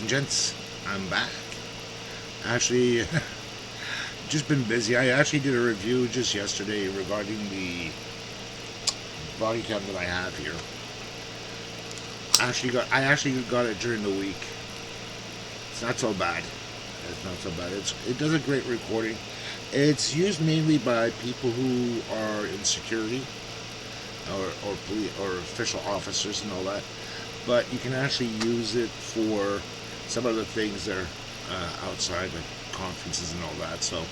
and gents, I'm back. Actually, just been busy. I actually did a review just yesterday regarding the body cam that I have here. I actually got it during the week. It's not so bad. It's not so bad. It does a great recording. It's used mainly by people who are in security or police or official officers and all that. But you can actually use it for some other things that are outside, like conferences and all that. So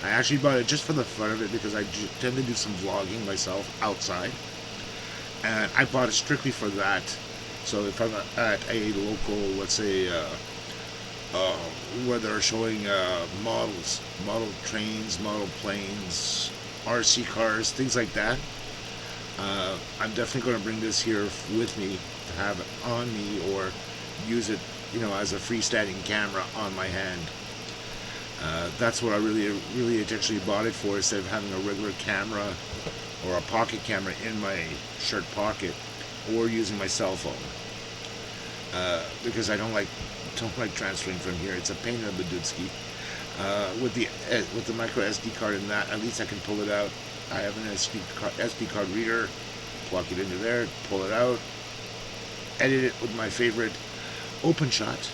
I actually bought it just for the fun of it because tend to do some vlogging myself outside, and I bought it strictly for that. So if I'm at a local, let's say, uh, where they're showing model trains, model planes, RC cars, things like that, I'm definitely going to bring this here with me to have it on me or use it, as a freestanding camera on my hand. That's what I really actually bought it for, instead of having a regular camera or a pocket camera in my shirt pocket or using my cell phone. Because I don't like transferring from here. It's a pain in the badutski. With the micro SD card in that, at least I can pull it out. I have an SD card reader. Plug it into there, pull it out, edit it with my favorite OpenShot,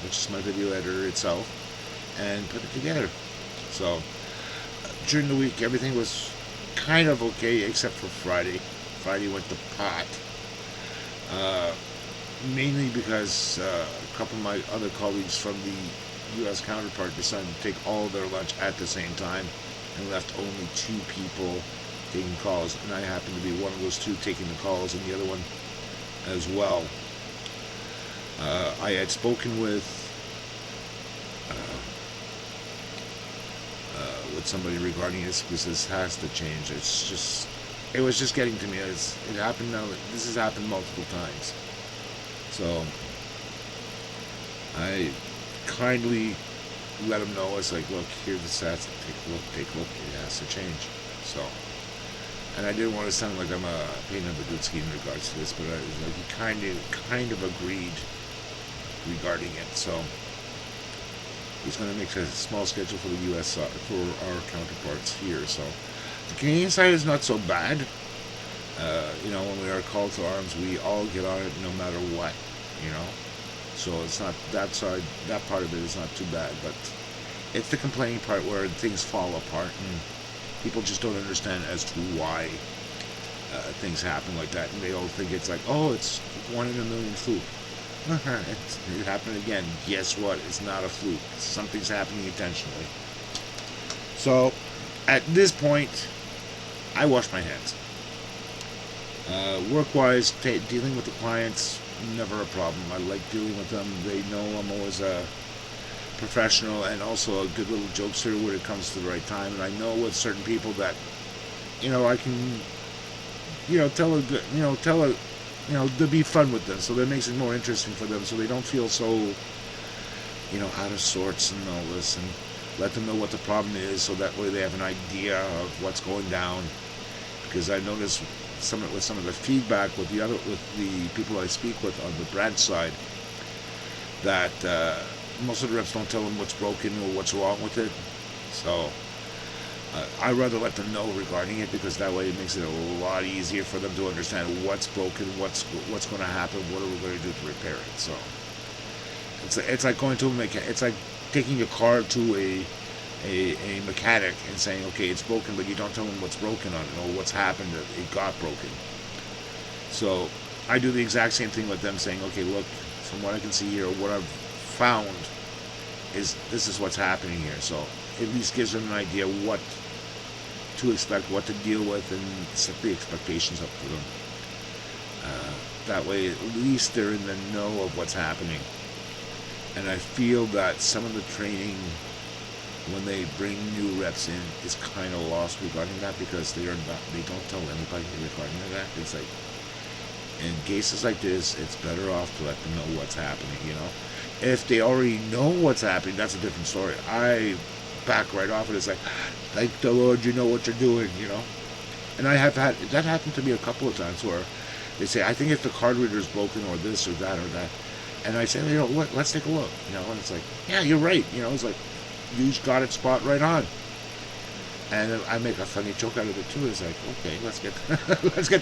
which is my video editor itself, and put it together. So during the week, everything was kind of okay, except for Friday. Friday went to pot. Mainly because a couple of my other colleagues from the U.S. counterpart decided to take all their lunch at the same time and left only two people taking calls, and I happened to be one of those two taking the calls and the other one as well. I had spoken with somebody regarding this because this has to change. It was just getting to me. It happened now. This has happened multiple times. So I kindly let them know. It's like, look, here's the stats. Take a look. It has to change. So, and I didn't want to sound like I'm a pain in the badutski in regards to this, but he kind of agreed regarding it. So he's going to make a small schedule for the U.S. side, for our counterparts here. So the Canadian side is not so bad. When we are called to arms, we all get on it no matter what. So it's not that side. That part of it is not too bad, but it's the complaining part where things fall apart and people just don't understand as to why things happen like that, and they all think it's like, oh, it's 1 in a million fluke. It happened again. Guess what? It's not a fluke. Something's happening intentionally. So at this point, I wash my hands. Work-wise, dealing with the clients, never a problem. I like dealing with them. They know I'm always a professional and also a good little jokester when it comes to the right time. And I know with certain people that, I can, to be fun with them. So that makes it more interesting for them, so they don't feel so, out of sorts and all this. And let them know what the problem is, so that way they have an idea of what's going down. Because I noticed with some of the feedback with the people I speak with on the branch side, that most of the reps don't tell them what's broken or what's wrong with it. So I'd rather let them know regarding it, because that way it makes it a lot easier for them to understand what's broken, what's going to happen, what are we going to do to repair it. So it's like going to it's like taking your car to a mechanic and saying, okay, it's broken, but you don't tell them what's broken on it or what's happened that it got broken. So I do the exact same thing with them, saying, okay, look, from what I can see here, what I've found is this is what's happening here. So at least gives them an idea what to expect, what to deal with, and set the expectations up for them. That way, at least they're in the know of what's happening. And I feel that some of the training, when they bring new reps in, is kind of lost regarding that, because they don't tell anybody regarding that. It's like, in cases like this, it's better off to let them know what's happening. If they already know what's happening, that's a different story. I back right off it. It's like, thank the Lord you know what you're doing. And I have had that happen to me a couple of times where they say, I think if the card reader is broken or this or that or that, And I said, let's take a look. And it's like, yeah, you're right. It's like, you got it spot right on. And I make a funny joke out of it too. It's like, okay,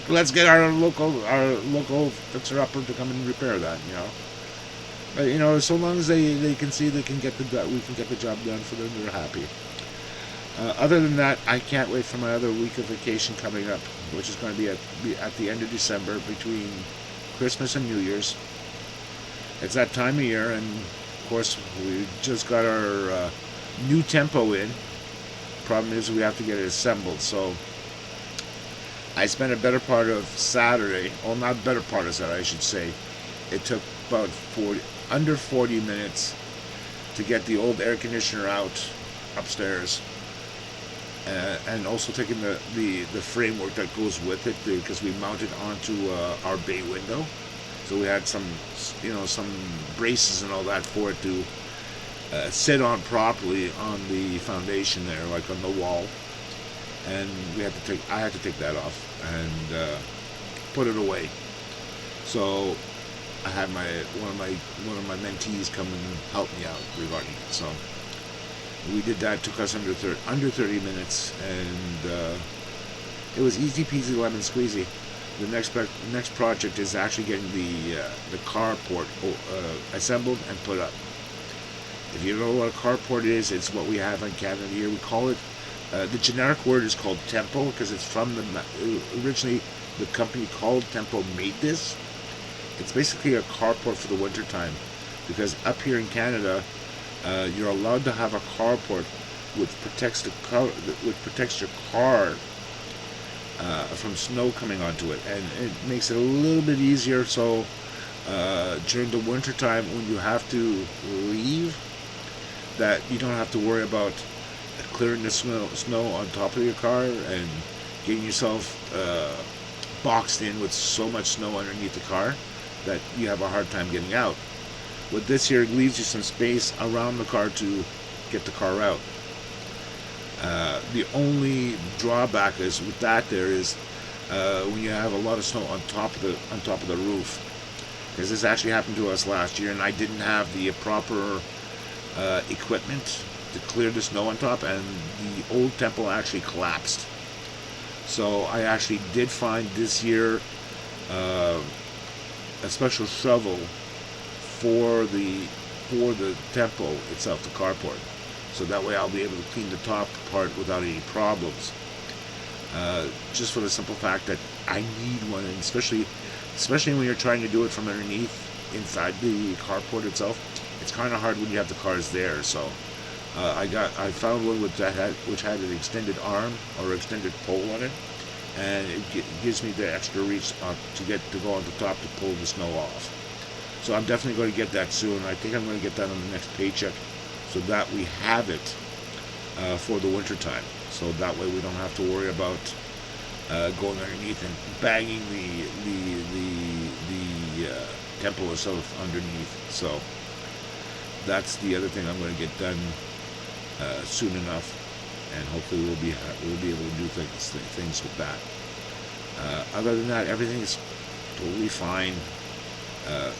let's get our local fixer upper to come and repair that. But, so long as they can see we can get the job done for them, they're happy. Other than that, I can't wait for my other week of vacation coming up, which is going to be at the end of December, between Christmas and New Year's. It's that time of year, and of course we just got our new tempo in. Problem is we have to get it assembled, so I spent a better part of Saturday, not better part of Saturday, I should say. It took about under 40 minutes to get the old air conditioner out upstairs, and also taking the framework that goes with it, because we mounted onto our bay window, so we had some braces and all that for it to sit on properly on the foundation there, like on the wall, and I had to take that off and put it away. So I had one of my mentees come and help me out regarding it. So we did that. Took us under 30 minutes, and it was easy peasy lemon squeezy. The next project is actually getting the carport assembled and put up. If you don't know what a carport is, it's what we have in Canada here. We call it, the generic word is called Tempo, because it's from originally the company called Tempo made this. It's basically a carport for the winter time, because up here in Canada, you're allowed to have a carport which protects your car from snow coming onto it, and it makes it a little bit easier. So during the winter time, when you have to leave, that you don't have to worry about clearing the snow on top of your car and getting yourself boxed in with so much snow underneath the car that you have a hard time getting out. With this here, it leaves you some space around the car to get the car out. The only drawback is with that there is when you have a lot of snow on top of the roof, because this actually happened to us last year, and I didn't have the proper equipment to clear the snow on top, and the old Tempo actually collapsed. So I actually did find this year a special shovel for the Tempo itself, the carport, so that way I'll be able to clean the top part without any problems. Just for the simple fact that I need one, and especially when you're trying to do it from underneath inside the carport itself, it's kind of hard when you have the cars there. So I found one which had an extended arm or extended pole on it, and it gives me the extra reach to go on the top to pull the snow off. So I'm definitely going to get that soon. I think I'm going to get that on the next paycheck, so that we have it for the winter time. So that way we don't have to worry about going underneath and banging the Tempo itself underneath. So that's the other thing I'm going to get done soon enough, and hopefully we'll be able to do things with that. Other than that, everything is totally fine.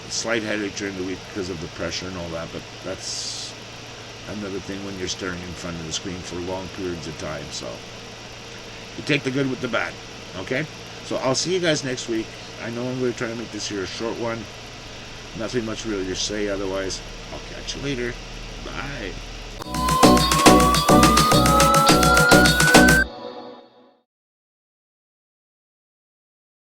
Slight headache during the week because of the pressure and all that, but that's another thing when you're staring in front of the screen for long periods of time. So you take the good with the bad. Okay? So I'll see you guys next week. I know I'm going to try to make this here a short one. Nothing much really to say otherwise. I'll catch you later. Bye.